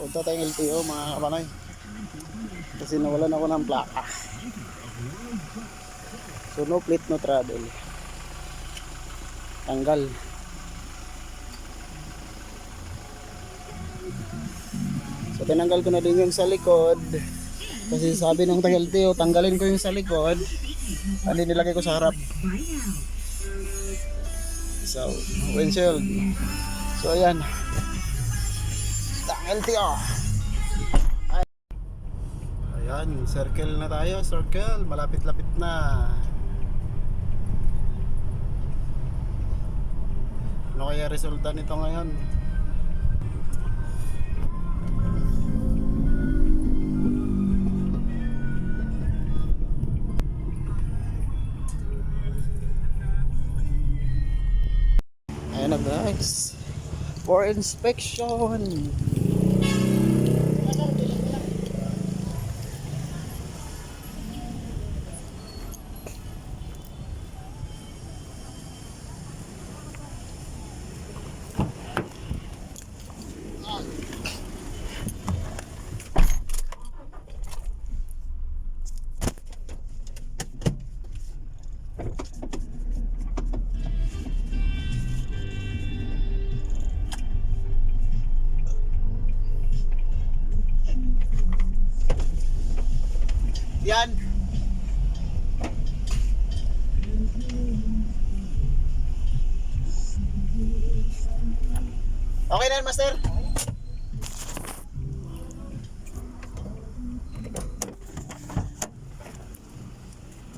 Punta tayong LTO mga kapanoy. Kasi nawalan ako ng plaka. So no plate no travel. Tanggal. So tinanggal ko na din yung sa likod. Kasi sabi ng taga-LTO, tanggalin ko yung sa likod. Hindi nilagay ko sa harap. So, windshield. So ayan. LTO. Ayan, circle na tayo, circle. Malapit-lapit na. Ano kaya resulta nito ngayon? Ayan na guys, for inspection. Yan. Okay na yan, master?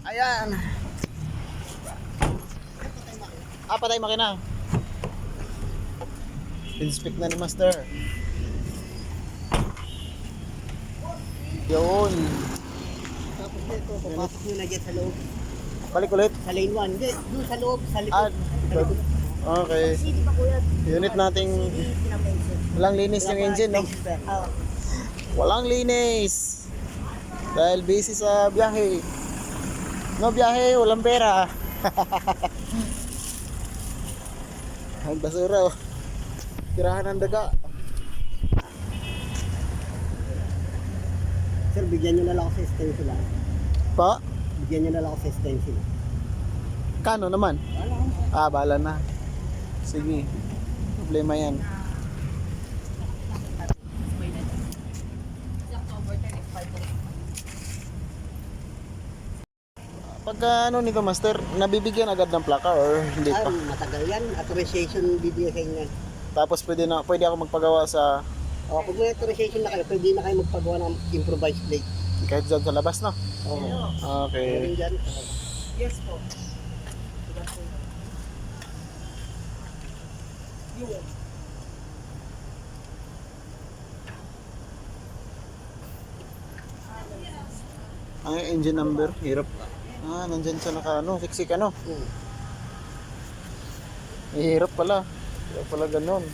Ayan. Patay makina. Inspect na ni master. Yun. Tapos dito, papasok nyo na dyan sa loob. Balik ulit. Sa lane 1. Hindi, doon sa loob, sa likod. Sa likod. Okay. CD pa kuya. Unit nating Pinapensyon. walang linis yung engine, no? Walang linis. Dahil busy sa biyahe. No biyahe, walang pera. Ang basura, oh. Tirahan ng daga. Sir, bigyan nyo na lang ako sa stencil. Pa? Bigyan nyo na lang ako sa stencil. Kano naman? Wala. Bala na. Sige. Problema yan. Pagka ano nito master, nabibigyan agad ng plaka or hindi pa? Matagal yan. Authorization video sa inyo. Tapos pwede ako magpagawa sa O, pag may authorization na kayo, pwede na kayo magpagawa ng improvised plate. kahit dyan sa labas, no? Oo. Okay. Meron dyan. Yes po. Ang engine number, hirap. Nandyan sa siksik ano. Hirap pala. Hirap pala ganun.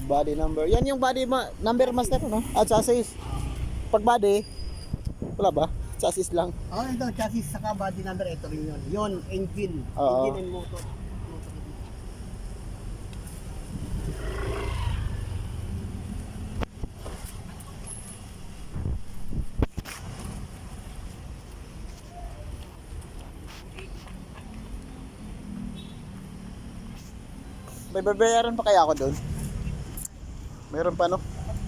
Body number. Yan yung body number master, no? At chassis. Pag body, wala ba? Chassis lang. Ito, chassis saka body number, ito rin yun. Yun, engine. Oo. Engine and motor. May babayaran pa kaya ako doon? Meron pa, no?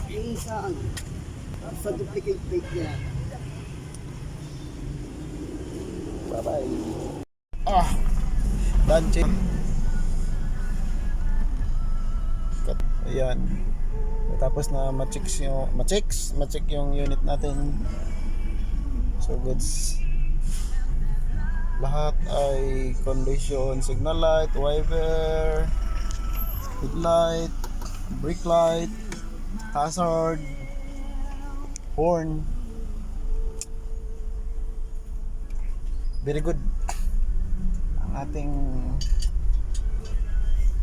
Yung sa duplicate plate niya. Bye-bye. Done check. Ayan. Tapos na ma-check yung unit natin. So goods. Lahat ay condition, signal light, wiper, headlight, brake light, hazard, horn. Very good ang ating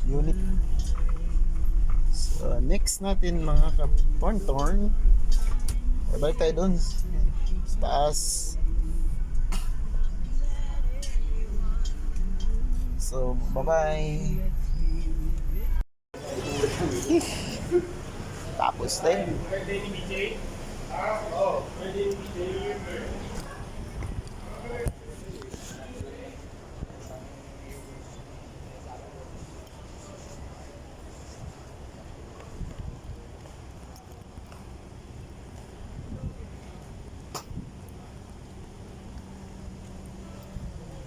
unit. So, next natin mga ka-torn. Balik tayo dun sa taas. So, bye-bye. Tapos din.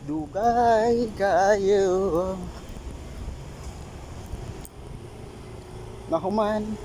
Dugay kayo. Nahuman.